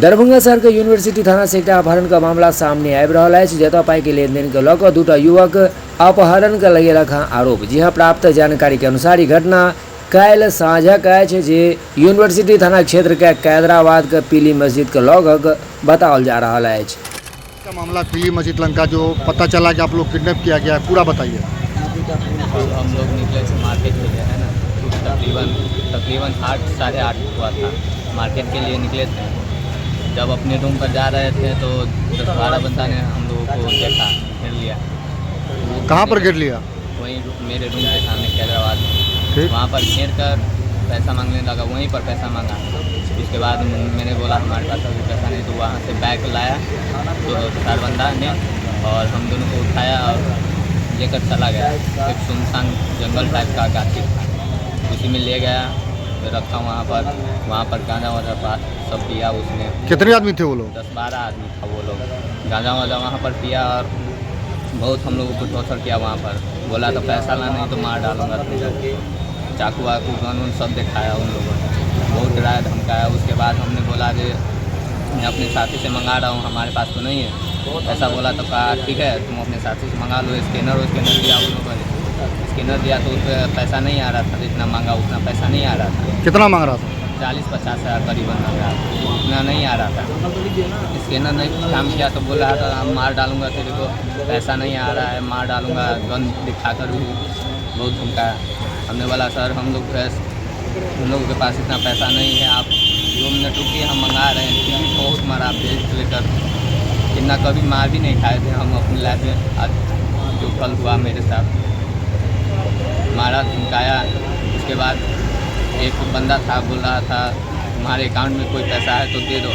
दरभंगा शहर के यूनिवर्सिटी थाना से एकटा अपहरण का मामला सामने आबि रहल अछि, जतऽ पाई के लेनदेन के लऽ कऽ दूटा युवक अपहरण के लगेलक हँ आरोप। जी हाँ, प्राप्त जानकारी के अनुसार ई घटना काल्हि साँझक अछि, जे यूनिवर्सिटी थाना क्षेत्र के कैदराबाद के पीली मस्जिद के लगक बताओल जा रहा है। का मामला पीली मस्जिद लंका जो पता चला कि आप लोग किडनैप किया गया है, पूरा बताइए। हम लोग निकले थे मार्केट के लिए, है ना, तकरीबन 8 साढ़े 8 हुआ था। मार्केट के लिए निकले थे। जब अपने रूम पर जा रहे थे तो 10-12 बंदा ने हम लोगों को देखा, घेर लिया। कहाँ पर घेर लिया? वहीं मेरे रूम के सामने कैदराबाद में। वहाँ पर घेर कर पैसा मांगने लगा, वहीं पर पैसा मांगा। उसके बाद मैंने बोला हमारे पास अभी पैसा नहीं, तो वहाँ से बैग लाया तो 4 बंदा ने, और हम दोनों को उठाया और लेकर चला गया। एक सुनसान जंगल टाइप का गाछी था, उसी में ले गया, रखा वहाँ पर गांजा वाजा पास सब पिया उसने। कितने आदमी थे वो लोग? 10-12 आदमी था वो लोग। गांजा वाजा वहाँ पर पिया और बहुत हम लोगों को टॉर्चर किया वहाँ पर। बोला तो पैसा ला, नहीं तो मार डालूंगा तुझे। चाकू वाकू गन उन सब दिखाया उन लोगों ने, बहुत डराया धमकाया। उसके बाद हमने बोला कि मैं अपने साथी से मंगा रहा हूँ, हमारे पास तो नहीं है। ऐसा बोला तो कहा ठीक है, तुम अपने साथी से मंगा लो। स्कैनर दिया उन लोगों ने। स्कैनर दिया तो उस पर पैसा नहीं आ रहा था, जितना मांगा उतना पैसा नहीं आ रहा था। कितना मांग रहा था? 40-50 हज़ार करीबन मांग रहा था, उतना नहीं आ रहा था। स्कैनर नहीं काम किया तो बोल रहा था हम मार डालूंगा तेरे को, पैसा नहीं आ रहा है, मार डालूंगा। गन दिखाकर भी बहुत धमकाया। हमने बोला सर हम लोग के पास इतना पैसा नहीं है, आप 2 मिनट रुकिए, हम मंगा रहे हैं। फिर भी बहुत मारा बेल्ट लेकर, इतना कभी मार भी नहीं खाए थे हम अपनी लाइफ में। आज जो कल हुआ मेरे साथ, मारा धमकाया। उसके बाद एक बंदा था, बोल रहा था तुम्हारे अकाउंट में कोई पैसा है तो दे दो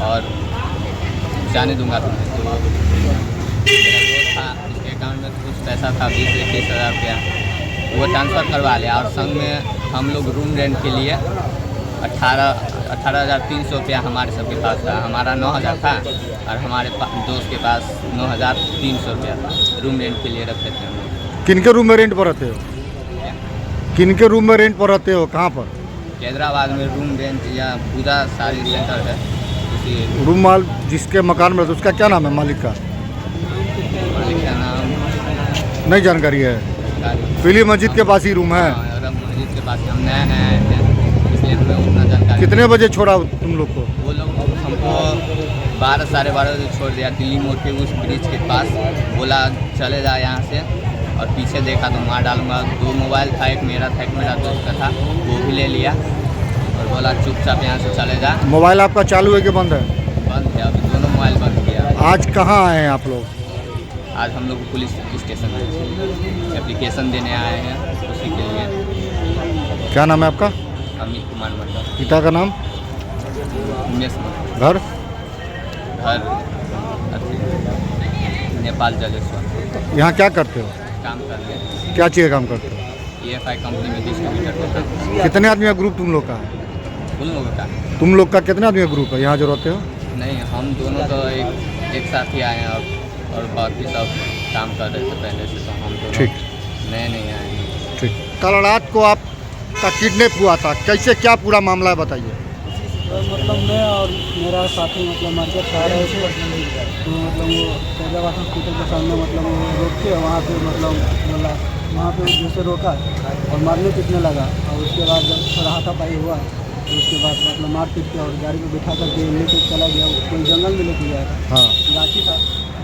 और जाने दूंगा तुम्हें। तो मेरा दोस्त था, उसके अकाउंट में कुछ पैसा था 20-21 हज़ार रुपया, वो ट्रांसफ़र करवा लिया। और संग में हम लोग रूम रेंट के लिए 18,300 रुपया हमारे सबके पास था। हमारा 9,000 था और हमारे दोस्त के पास 9,300 रुपया था। रूम रेंट के लिए रखे थे हम लोग। किनके रूम में रेंट पर रहते हो? किनके रूम में रेंट पर रहते हो? कहाँ पर? कैदराबाद में रूम रेंट या पूरा सारी सेंटर है, उसी रूम माल जिसके मकान में, उसका क्या नाम है मालिक का? मालिक का नाम नहीं जानकारी है। पीली मस्जिद के पास ही रूम है? और मस्जिद के पास हम नए आए थे, इसलिए हमें उतना जानकारी। कितने बजे छोड़ा तुम लोग को? वो लोग हमको 12 साढ़े 12 बजे छोड़ दिया दिल्ली मोड़ के उस ब्रिज के पास। बोला चले जा यहाँ से, और पीछे देखा तो मार डालूंगा। 2 मोबाइल था, एक मेरा था, एक मेरा दोस्त का था, वो भी ले लिया और बोला चुपचाप यहाँ से चले जा। मोबाइल आपका चालू है कि बंद है? बंद है, अभी दोनों मोबाइल बंद किया। आज कहाँ आए हैं आप लोग? आज हम लोग पुलिस स्टेशन में एप्लीकेशन देने आए हैं, उसी के लिए। क्या नाम है आपका? अमित कुमार मंडल। पिता का नाम? उमेश। घर? घर नेपाल जलेश्वर। यहाँ क्या करते हो? काम कर रहे हैं। क्या चीज़ का काम करते हो? EFI कंपनी में डिस्ट्रीब्यूटर का काम। कितने आदमी का ग्रुप तुम लोग का है? उन लोगों का तुम लोग का कितने आदमी का ग्रुप है यहाँ जो रहते हो? नहीं, हम दोनों तो एक साथ ही आए हैं, और बाकी सब काम कर रहे थे पहले से, तो हम दोनों ठीक, नए नहीं आए हैं। ठीक। कल रात को आपका किडनैप हुआ था, कैसे क्या पूरा मामला है बताइए। मतलब मैं और मेरा साथी मतलब मार्केट से आ रहे थे, तो मतलब वो कैदराबाद हॉस्पिटल के सामने मतलब वो रोक के वहाँ पे मतलब बोला, वहाँ पे जैसे रोका और मारने पीटने लगा। और उसके बाद जब थोड़ा हाथापाई हुआ तो उसके बाद मतलब मार पीट के और गाड़ी में बिठा करके लेके चला गया। कोई जंगल में लेके गया था, हाँ। गाछी था।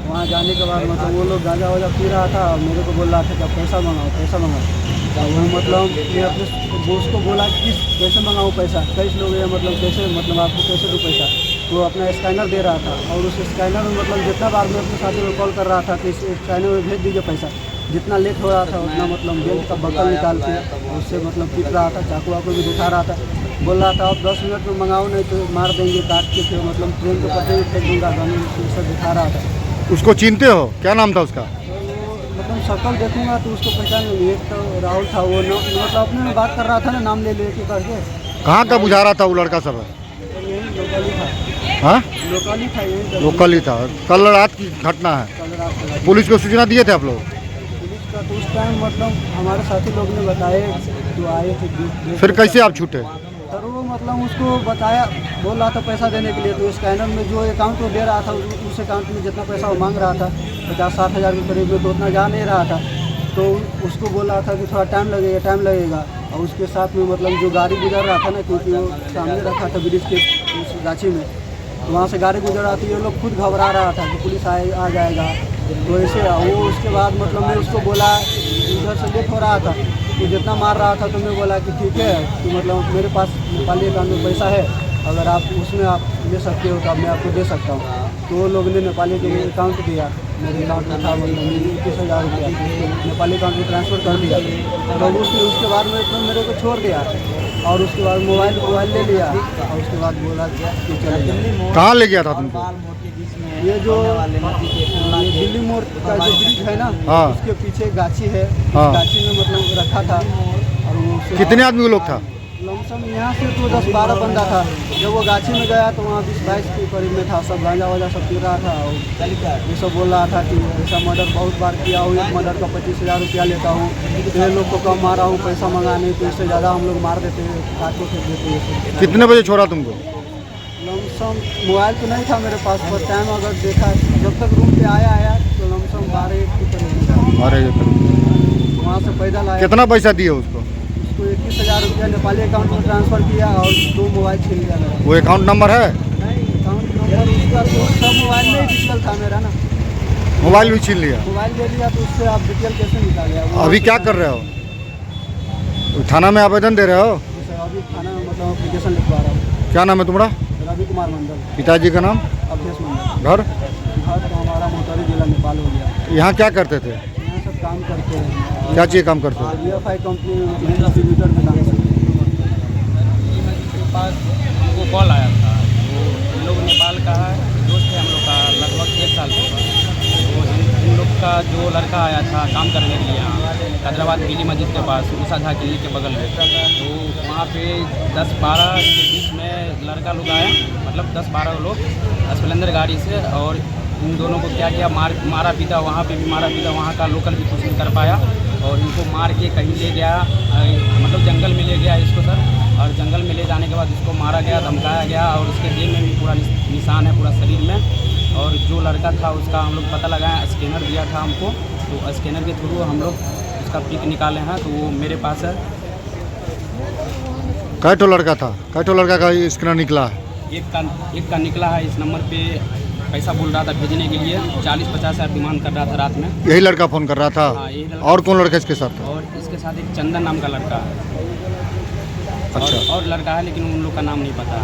वहाँ जाने के बाद मतलब वो लोग गांजा वाजा पी रहा था और मेरे को बोल रहा था कि पैसा मंगाओ पैसा मंगाओ। तो वो मतलब मैं अपने दोस्त को बोला कि कैसे मंगाऊँ पैसा, कैसे लोग हैं मतलब कैसे मतलब आपको कैसे दूँ पैसा। वो अपना स्कैनर दे रहा था और उस स्कैनर में मतलब जितना बार मैं अपने साथी को कॉल कर रहा था कि इस स्कैनर में भेज दीजिए पैसा। जितना लेट हो रहा था उतना मतलब बेल्ट का बकल निकाल के उससे मतलब पीट रहा था, चाकू वाकू भी दिखा रहा था। बोल रहा था आप 10 मिनट में मंगाओ, नहीं तो मार देंगे, काट के फिर मतलब ट्रेन के पट्टे भी फेंक दूँगा। गन सब दिखा रहा था। उसको चिनते हो? क्या नाम था उसका? मतलब शक्ल देखूंगा तो उसको पहचान नहीं। एक तो राहुल था, वो मतलब अपने में बात कर रहा था ना, नाम ले लेके करके। कहाँ का बुझा रहा था वो लड़का सब? यही लोकल ही था। हाँ, लोकल ही था, यही लोकल ही था। कल रात की घटना है। कल रात को पुलिस को सूचना दिए थे आप लोग? पुलिस का तो उस टाइम मतलब हमारे साथी लोग ने बताए तो आए थे। फिर कैसे आप छूटे? सर वो मतलब उसको बताया, बोल रहा था पैसा देने के लिए, तो स्कैनर में जो अकाउंट वो दे रहा था उस अकाउंट में जितना पैसा वो मांग रहा था 50-60 हज़ार के करीब में, तो उतना जा नहीं रहा था। तो उसको बोल रहा था कि थोड़ा टाइम लगेगा। और उसके साथ में मतलब जो गाड़ी गुजर रहा था ना, क्योंकि वो सामने रखा था ब्रिज के उस गाछी में, तो वहाँ से गाड़ी गुजर रहा था, ये लोग खुद घबरा रहा था कि पुलिस आ जाएगा। तो ऐसे वो उसके बाद मतलब मैं उसको बोला, उधर से लेट हो रहा था, तो जितना मार रहा था तो मैं बोला कि ठीक है, तो मतलब मेरे पास नेपाली अकाउंट में पैसा है, अगर आप उसमें आप ले सकते हो तो मैं आपको दे सकता हूँ। तो वो लोग ने नेपाली के अकाउंट दिया, मेरे अकाउंट में था मतलब 21,000 रुपया, नेपाली अकाउंट में ट्रांसफ़र कर दिया। तो उसके बाद में एकदम मेरे को छोड़ दिया, और उसके बाद मोबाइल ले लिया, और उसके बाद बोला कि चले जाओ। कहाँ ले गया था तुमको? ये जो दिल्ली मोड़ का जो ब्रिज है ना, हाँ। उसके पीछे गाछी है, हाँ। गाछी में मतलब रखा था। और वो कितने आदमी का लोग था? लमसम यहाँ से तो 10-12 बंदा था। जब वो गाछी में गया तो वहाँ 20-22 के करीब में था, सब गांजा वाजा सब पी रहा था। और ये सब बोल रहा था कि ऐसा मर्डर बहुत बार किया हूँ, एक मर्डर का 25,000 रुपया लेता हूँ, ढेर लोग को कम मारा हूँ, पैसा मंगाने तो इससे ज़्यादा हम लोग मार देते, काटो फेंक देते ये सब। कितने बजे छोड़ा तुमको? लमसम मोबाइल तो नहीं था मेरे पास, पर टाइम अगर देखा, जब तक रूम पे आया तो लमसम 12-1 के करीब था। अरे वहाँ से पैदल आया। कितना पैसा दिए उसको? उसको 21,000 रुपया नेपाली अकाउंट में ट्रांसफ़र किया, और 2 मोबाइल छीन लिया मेरा। वो अकाउंट नंबर है? नहीं, अकाउंट नंबर उसका तो सब मोबाइल में ही डिटेल था मेरा ना। मोबाइल भी छीन लिया? मोबाइल ले लिया तो उससे आप डिटेल कैसे निकाले? अभी क्या कर रहे हो? थाना में आवेदन दे रहे हो? अभी थाना में मतलब एप्लीकेशन लिखवा रहा हूँ। क्या नाम है तुम्हारा? रवि कुमार मंडल। पिताजी का नाम? अवधेश मंडल। घर? घर तो हमारा मोटरी जिला नेपाल हो गया। यहाँ क्या करते थे? यहाँ सब काम करते हैं। क्या चाहिए काम करते थे? VFI कंपनी में डिस्ट्रीब्यूटर में काम करते हैं। के पास वो कॉल आया था, वो इन लोग नेपाल का है, दोस्त है हम लोग का, लगभग 1 साल से। तो इन लोग का जो लड़का आया था काम करने के लिए यहाँ हैदराबाद पीली मस्जिद के पास, उषा झा क्लिनिक के बगल में, तो वहाँ पे 10-12 के बीच में लड़का लोग आया, मतलब 10-12 लोग स्प्लेंडर गाड़ी से, और इन दोनों को क्या किया, मारा पीटा, वहाँ पे भी मारा पीटा, वहाँ का लोकल भी कुछ नहीं कर पाया, और इनको मार के कहीं ले गया, मतलब जंगल में ले गया इसको सर, और जंगल में ले जाने के बाद इसको मारा गया, धमकाया गया, और उसके जेब में भी पूरा निशान है पूरा शरीर में। और जो लड़का था उसका हम लोग पता लगाया, स्कैनर दिया था हमको, तो स्कैनर के थ्रू हम लोग उसका पिक निकाले हैं, तो वो मेरे पास है। कैठो लड़का था? कैठो लड़का का स्कैनर निकला है? एक का निकला है, इस नंबर पे पैसा बोल रहा था भेजने के लिए, 40-50 हज़ार डिमांड कर रहा था रात में। यही लड़का फ़ोन कर रहा था? हाँ, यही लड़का। और कौन लड़का इसके साथ था? और इसके साथ एक चंदन नाम का लड़का है। अच्छा। और लड़का है, लेकिन उन लोग का नाम नहीं पता,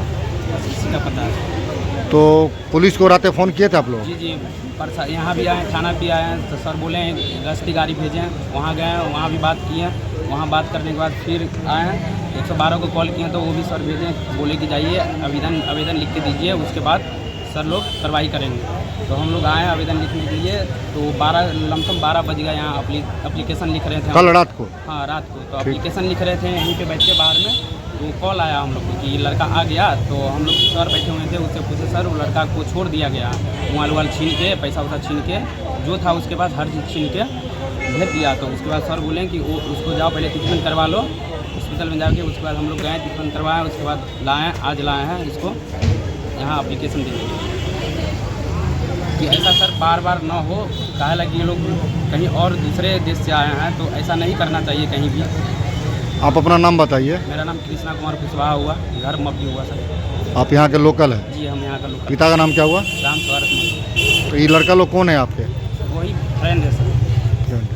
बस इसी का पता है। तो पुलिस को रातें फ़ोन किए थे आप लोग? जी, पर यहाँ भी आए, थाना भी आए हैं, तो सर बोले हैं गश्ती गाड़ी भेजें, वहाँ गए, वहाँ भी बात किए, वहाँ बात करने के बाद फिर आए हैं, 112 को कॉल किए, तो वो भी सर भेजें, बोले कि जाइए आवेदन लिख के दीजिए, उसके बाद सर लोग कार्रवाई करेंगे। तो हम लोग आए आवेदन लिखने के लिए, तो लमसम 12 बज गया, यहाँ अप्लीकेशन लिख रहे थे कल रात को? हाँ, रात को। तो अप्लीकेशन लिख रहे थे यहीं पे बैठ के बाहर में, तो कॉल आया हम लोग को कि लड़का आ गया, तो हम लोग सर बैठे हुए थे, उससे पूछे सर वो लड़का को छोड़ दिया गया, मोबाइल छीन के, पैसा वैसा छीन के, जो था उसके पास हर चीज़ छीन के भेज दिया। तो उसके बाद सर बोले कि वो उसको जाओ पहले ट्रीटमेंट करवा लो हॉस्पिटल में जाके। उसके बाद हम लोग गए, ट्रीटमेंट करवाए, उसके बाद आज लाए हैं इसको यहाँ अप्लीकेशन देने के लिए, कि ऐसा सर बार बार ना हो। कहा लगे ये लोग कहीं और दूसरे देश से आए हैं, तो ऐसा नहीं करना चाहिए कहीं भी। आप अपना नाम बताइए। मेरा नाम कृष्णा कुमार कुशवाहा हुआ, घर मप्पी हुआ सर। आप यहाँ के लोकल हैं? जी, हम यहाँ का लोग। पिता का नाम क्या हुआ? राम स्वागत। तो ये लड़का लोग कौन है आपके? वही फ्रेंड है सर। फ्रेंड।